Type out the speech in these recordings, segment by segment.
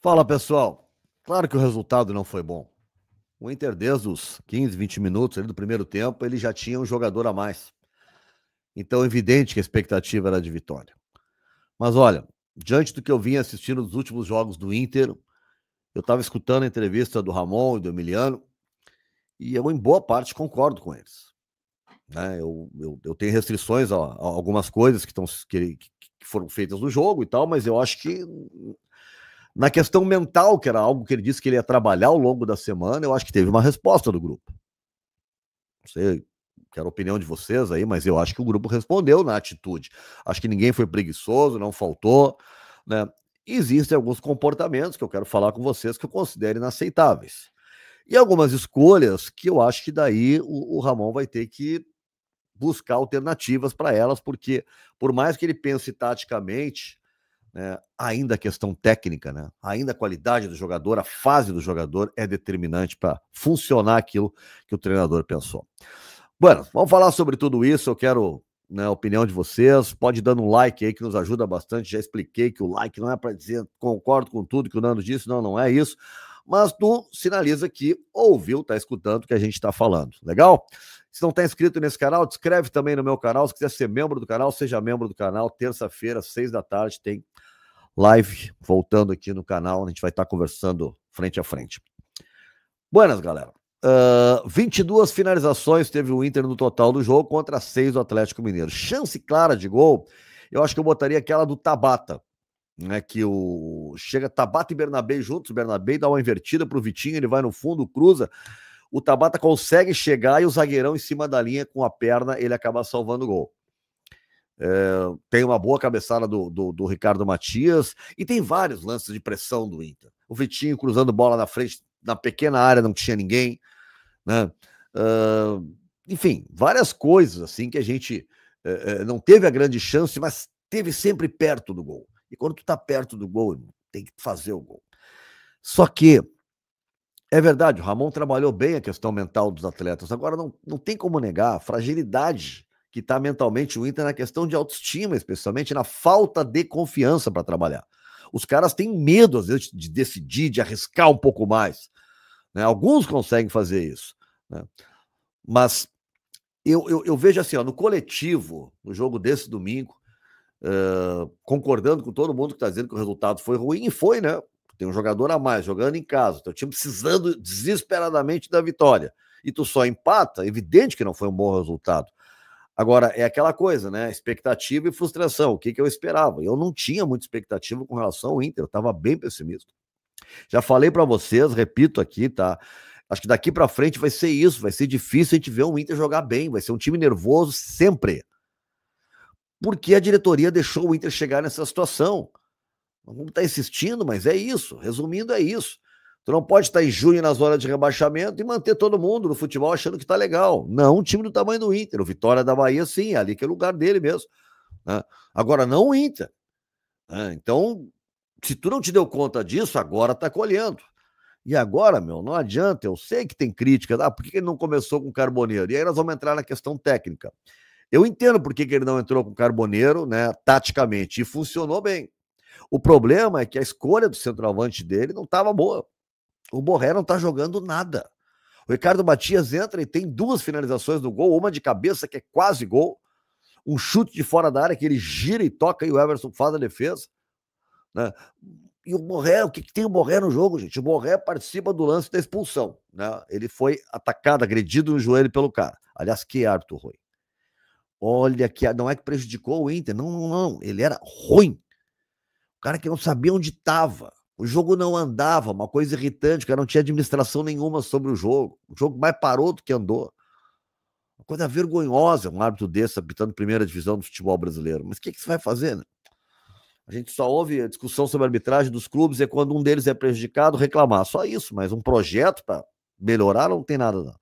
Fala, pessoal. Claro que o resultado não foi bom. O Inter, desde os 15, 20 minutos ali do primeiro tempo, ele já tinha um jogador a mais. Então, é evidente que a expectativa era de vitória. Mas olha, diante do que eu vim assistindo nos últimos jogos do Inter, eu estava escutando a entrevista do Ramon e do Emiliano, e eu, em boa parte, concordo com eles. Né? Eu tenho restrições a algumas coisas que foram feitas no jogo e tal, mas eu acho que na questão mental, que era algo que ele disse que ele ia trabalhar ao longo da semana, eu acho que teve uma resposta do grupo. Não sei, quero a opinião de vocês aí, mas eu acho que o grupo respondeu na atitude. Acho que ninguém foi preguiçoso, não faltou, né? Existem alguns comportamentos que eu quero falar com vocês que eu considero inaceitáveis. E algumas escolhas que eu acho que daí o Ramon vai ter que buscar alternativas para elas, porque por mais que ele pense taticamente, né, ainda a questão técnica, né, ainda a qualidade do jogador, a fase do jogador é determinante para funcionar aquilo que o treinador pensou. Bueno, vamos falar sobre tudo isso. Eu quero, né, a opinião de vocês. Pode ir dando um like aí que nos ajuda bastante. Já expliquei que o like não é para dizer concordo com tudo que o Nando disse, não é isso. Mas tu sinaliza que ouviu, tá escutando o que a gente está falando. Legal? Se não está inscrito nesse canal, te inscreve também no meu canal. Se quiser ser membro do canal, seja membro do canal. Terça-feira, 6 da tarde, tem live voltando aqui no canal. A gente vai estar conversando frente a frente. Buenas, galera. 22 finalizações teve o Inter no total do jogo contra 6 do Atlético Mineiro. Chance clara de gol, eu acho que eu botaria aquela do Tabata, né, que chega Tabata e Bernabé juntos, o Bernabé dá uma invertida pro Vitinho, ele vai no fundo, cruza, o Tabata consegue chegar e o zagueirão em cima da linha com a perna, ele acaba salvando o gol. Tem uma boa cabeçada do Ricardo Matias e tem vários lances de pressão do Inter. O Vitinho cruzando bola na frente, na pequena área, não tinha ninguém, né? Enfim, várias coisas assim que a gente não teve a grande chance, mas teve sempre perto do gol. E quando tu tá perto do gol, tem que fazer o gol. Só que é verdade, o Ramon trabalhou bem a questão mental dos atletas. Agora não tem como negar a fragilidade que está mentalmente o Inter na questão de autoestima, especialmente na falta de confiança para trabalhar. Os caras têm medo, às vezes, de decidir, de arriscar um pouco mais. Né? Alguns conseguem fazer isso. Né? Mas eu vejo assim, ó, no coletivo, no jogo desse domingo, concordando com todo mundo que está dizendo que o resultado foi ruim, e foi, né? Tem um jogador a mais jogando em casa, teu time precisando desesperadamente da vitória, e tu só empata, evidente que não foi um bom resultado. Agora, é aquela coisa, né? Expectativa e frustração. O que eu esperava? Eu não tinha muita expectativa com relação ao Inter, eu estava bem pessimista. Já falei para vocês, repito aqui, tá? Acho que daqui para frente vai ser isso, vai ser difícil a gente ver o Inter jogar bem, vai ser um time nervoso sempre. Porque a diretoria deixou o Inter chegar nessa situação. Vamos estar insistindo, mas é isso. Resumindo, é isso. Tu não pode estar em junho nas horas de rebaixamento e manter todo mundo no futebol achando que tá legal. Não, um time do tamanho do Inter. O Vitória da Bahia, sim, ali que é o lugar dele mesmo. Né? Agora, não o Inter. Né? Então, se tu não te deu conta disso, agora tá colhendo. E agora, meu, não adianta. Eu sei que tem críticas. Por que ele não começou com o Carboneiro? E aí nós vamos entrar na questão técnica. Eu entendo por que ele não entrou com o Carboneiro, né, taticamente, e funcionou bem. O problema é que a escolha do centroavante dele não estava boa. O Borré não está jogando nada. O Ricardo Matias entra e tem 2 finalizações no gol, uma de cabeça que é quase gol, um chute de fora da área que ele gira e toca e o Everson faz a defesa. Né? E o Borré, o que tem o Borré no jogo, gente? O Borré participa do lance da expulsão. Né? Ele foi atacado, agredido no joelho pelo cara. Aliás, que árbitro ruim. Olha, que não é que prejudicou o Inter, não. Ele era ruim. O cara que não sabia onde estava. O jogo não andava, uma coisa irritante, o cara não tinha administração nenhuma sobre o jogo. O jogo mais parou do que andou. Uma coisa vergonhosa um árbitro desse apitando primeira divisão do futebol brasileiro. Mas o que você vai fazer, né? A gente só ouve a discussão sobre a arbitragem dos clubes e quando um deles é prejudicado, reclamar. Só isso, mas um projeto para melhorar não tem nada.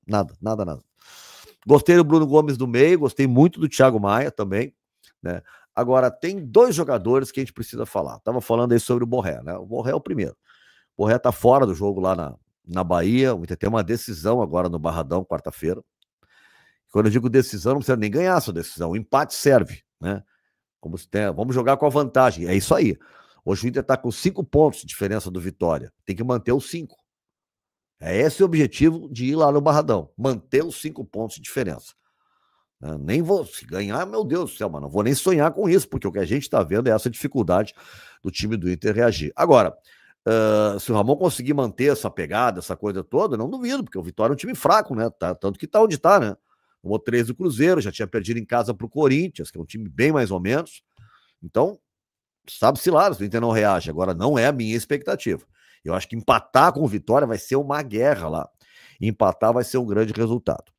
Gostei do Bruno Gomes do meio, gostei muito do Thiago Maia também, né? Agora, tem 2 jogadores que a gente precisa falar. Tava falando aí sobre o Borré, né? O Borré é o primeiro. O Borré tá fora do jogo lá na Bahia. O Inter tem uma decisão agora no Barradão, quarta-feira. Quando eu digo decisão, não precisa nem ganhar essa decisão. O empate serve, né? Como se tem, vamos jogar com a vantagem. É isso aí. Hoje o Inter está com 5 pontos de diferença do Vitória. Tem que manter os 5. É esse o objetivo de ir lá no Barradão. Manter os 5 pontos de diferença. Nem vou, se ganhar, meu Deus do céu, mas não vou nem sonhar com isso, porque o que a gente está vendo é essa dificuldade do time do Inter reagir. Agora, se o Ramon conseguir manter essa pegada, essa coisa toda, não duvido, porque o Vitória é um time fraco, né? Tanto que tá onde tá, né? Tomou 3 do Cruzeiro, já tinha perdido em casa pro Corinthians, que é um time bem mais ou menos. Então, sabe-se lá se o Inter não reage. Agora, não é a minha expectativa. Eu acho que empatar com o Vitória vai ser uma guerra lá. Empatar vai ser um grande resultado.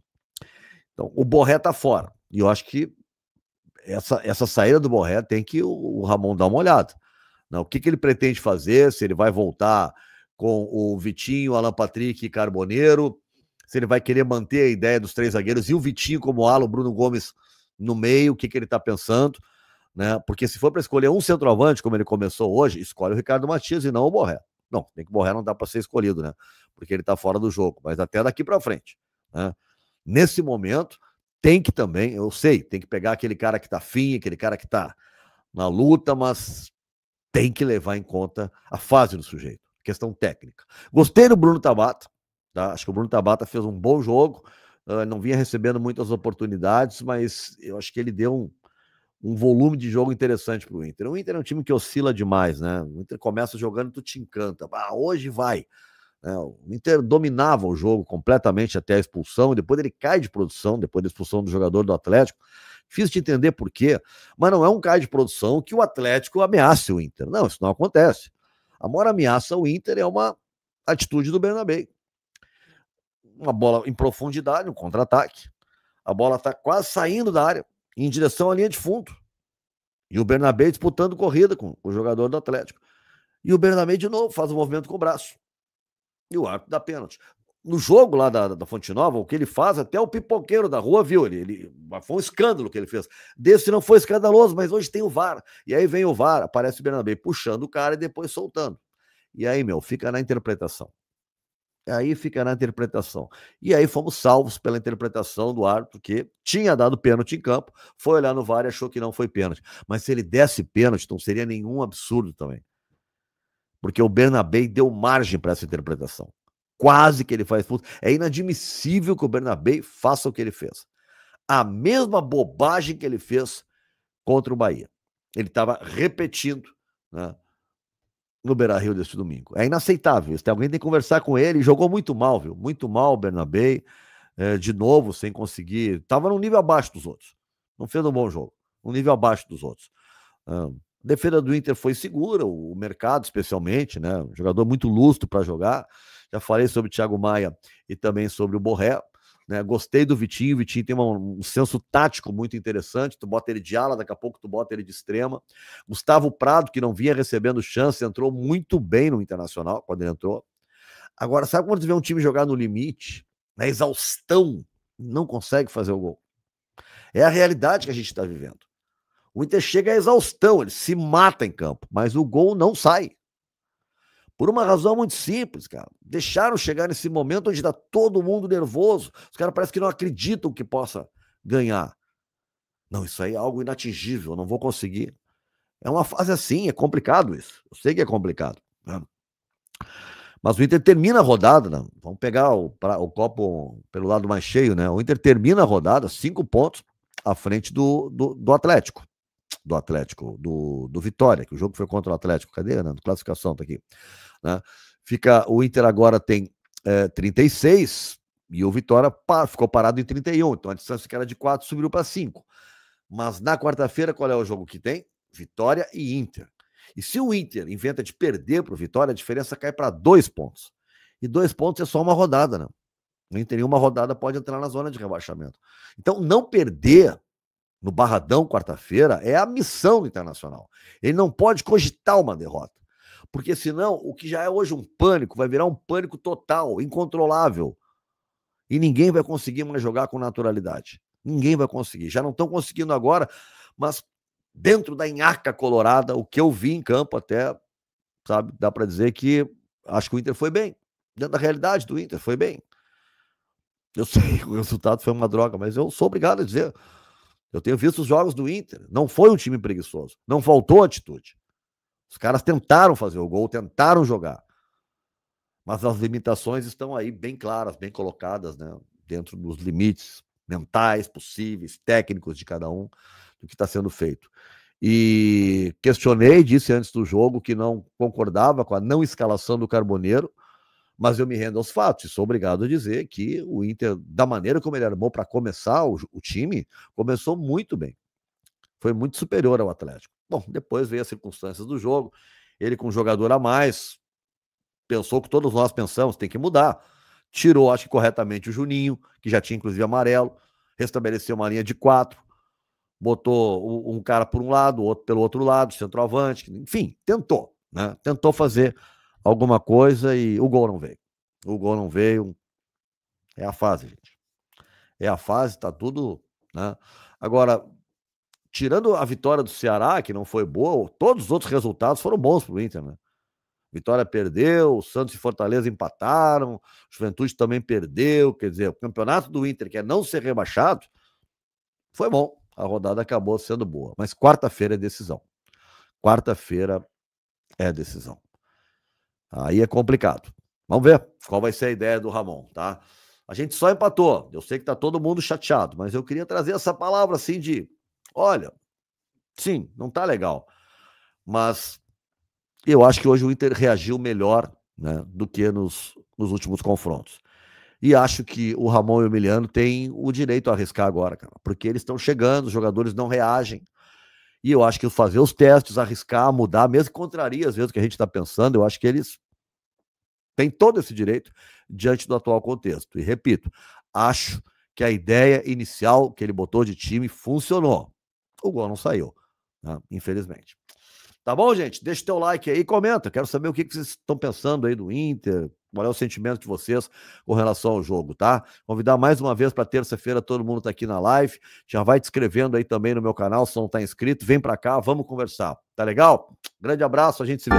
Então, o Borré tá fora. E eu acho que essa saída do Borré tem que o Ramon dar uma olhada. O que ele pretende fazer, se ele vai voltar com o Vitinho, Alan Patrick e Carboneiro, se ele vai querer manter a ideia dos 3 zagueiros e o Vitinho como ala, o Bruno Gomes no meio, o que ele tá pensando, né? Porque se for para escolher um centroavante, como ele começou hoje, escolhe o Ricardo Matias e não o Borré. Não, tem que o Borré não dá para ser escolhido, né? Porque ele tá fora do jogo, mas até daqui para frente, né? Nesse momento, tem que também, eu sei, tem que pegar aquele cara que tá afim, aquele cara que tá na luta, mas tem que levar em conta a fase do sujeito, questão técnica. Gostei do Bruno Tabata, tá? Acho que o Bruno Tabata fez um bom jogo, não vinha recebendo muitas oportunidades, mas eu acho que ele deu um volume de jogo interessante para o Inter. O Inter é um time que oscila demais, né? O Inter começa jogando e tu te encanta. Hoje vai. O Inter dominava o jogo completamente até a expulsão, depois ele cai de produção, depois da expulsão do jogador do Atlético. Difícil de entender por quê, mas não é um cai de produção que o Atlético ameace o Inter. Não, isso não acontece. A maior ameaça ao Inter é uma atitude do Bernabé. Uma bola em profundidade, um contra-ataque. A bola está quase saindo da área, em direção à linha de fundo. E o Bernabé disputando corrida com o jogador do Atlético. E o Bernabé de novo faz o movimento com o braço. E o árbitro dá pênalti. No jogo lá da Fonte Nova, o que ele faz, até o pipoqueiro da rua viu. Foi um escândalo que ele fez. Desse não foi escandaloso, mas hoje tem o VAR. E aí vem o VAR, aparece o Bernabé puxando o cara e depois soltando. E aí, fica na interpretação. E aí fomos salvos pela interpretação do árbitro, que tinha dado pênalti em campo, foi olhar no VAR e achou que não foi pênalti. Mas se ele desse pênalti, não seria nenhum absurdo também. Porque o Bernabé deu margem para essa interpretação. Quase que ele faz expulso. É inadmissível que o Bernabé faça o que ele fez. A mesma bobagem que ele fez contra o Bahia. Ele estava repetindo, né, no Beira-Rio deste domingo. É inaceitável. Alguém tem que conversar com ele. Jogou muito mal, viu? Muito mal o Bernabé. De novo, sem conseguir. Estava num nível abaixo dos outros. Não fez um bom jogo. Um nível abaixo dos outros. A defesa do Inter foi segura, o mercado especialmente, né? Um jogador muito lustro para jogar. Já falei sobre o Thiago Maia e também sobre o Borré, né? Gostei do Vitinho. O Vitinho tem um senso tático muito interessante. Tu bota ele de ala, daqui a pouco tu bota ele de extrema. Gustavo Prado, que não vinha recebendo chance, entrou muito bem no Internacional quando ele entrou. Agora, sabe quando tu vê um time jogar no limite, na exaustão, não consegue fazer o gol? É a realidade que a gente está vivendo. O Inter chega à exaustão, ele se mata em campo, mas o gol não sai. Por uma razão muito simples, cara. Deixaram chegar nesse momento onde está todo mundo nervoso. Os caras parecem que não acreditam que possa ganhar. Não, isso aí é algo inatingível, não vou conseguir. É uma fase assim, é complicado isso. Eu sei que é complicado, né? Mas o Inter termina a rodada, né? Vamos pegar o copo pelo lado mais cheio, né? O Inter termina a rodada 5 pontos à frente do Atlético. Do Vitória, que o jogo foi contra o Atlético. Cadê, né? Classificação tá aqui. Né? O Inter agora tem 36 e o Vitória ficou parado em 31. Então a distância que era de 4 subiu para 5. Mas na quarta-feira, qual é o jogo que tem? Vitória e Inter. E se o Inter inventa de perder para o Vitória, a diferença cai para 2 pontos. E 2 pontos é só uma rodada, né? O Inter em uma rodada pode entrar na zona de rebaixamento. Então, não perder no Barradão, quarta-feira, é a missão do Internacional. Ele não pode cogitar uma derrota. Porque senão, o que já é hoje um pânico, vai virar um pânico total, incontrolável. E ninguém vai conseguir mais jogar com naturalidade. Ninguém vai conseguir. Já não estão conseguindo agora, mas dentro da nhaca colorada, o que eu vi em campo até, sabe, dá para dizer que acho que o Inter foi bem. Dentro da realidade do Inter, foi bem. Eu sei que o resultado foi uma droga, mas eu sou obrigado a dizer. Eu tenho visto os jogos do Inter. Não foi um time preguiçoso. Não faltou atitude. Os caras tentaram fazer o gol, tentaram jogar. Mas as limitações estão aí bem claras, bem colocadas, né? Dentro dos limites mentais possíveis, técnicos de cada um, do que está sendo feito. E questionei, disse antes do jogo que não concordava com a não escalação do Carboneiro, mas eu me rendo aos fatos e sou obrigado a dizer que o Inter, da maneira como ele armou para começar o time, começou muito bem. Foi muito superior ao Atlético. Bom, depois veio as circunstâncias do jogo, ele com um jogador a mais, pensou que todos nós pensamos, tem que mudar. Tirou, acho que corretamente, o Juninho, que já tinha inclusive amarelo, restabeleceu uma linha de 4, botou um cara por um lado, outro pelo outro lado, centroavante, enfim, tentou, né? Tentou fazer alguma coisa e o gol não veio. O gol não veio. É a fase, gente. É a fase, tá tudo, né? Agora, tirando a vitória do Ceará, que não foi boa, todos os outros resultados foram bons pro Inter, né? Vitória perdeu, o Santos e Fortaleza empataram, o Juventude também perdeu, quer dizer, o campeonato do Inter, que é não ser rebaixado, foi bom. A rodada acabou sendo boa, mas quarta-feira é decisão. Quarta-feira é decisão. Aí é complicado. Vamos ver qual vai ser a ideia do Ramon, tá? A gente só empatou. Eu sei que tá todo mundo chateado, mas eu queria trazer essa palavra assim de, olha, sim, não tá legal, mas eu acho que hoje o Inter reagiu melhor, né, do que nos últimos confrontos. E acho que o Ramon e o Emiliano têm o direito a arriscar agora, cara, porque eles estão chegando, os jogadores não reagem. E eu acho que fazer os testes, arriscar, mudar, mesmo que contraria às vezes o que a gente está pensando, eu acho que eles têm todo esse direito diante do atual contexto. E repito, acho que a ideia inicial que ele botou de time funcionou. O gol não saiu, né, infelizmente. Tá bom, gente? Deixa o teu like aí e comenta. Quero saber o que vocês estão pensando aí do Inter, qual é o sentimento de vocês com relação ao jogo, tá? Convidar mais uma vez para terça-feira, todo mundo tá aqui na live. Já vai te inscrevendo aí também no meu canal, se não tá inscrito, vem para cá, vamos conversar. Tá legal? Grande abraço, a gente se vê.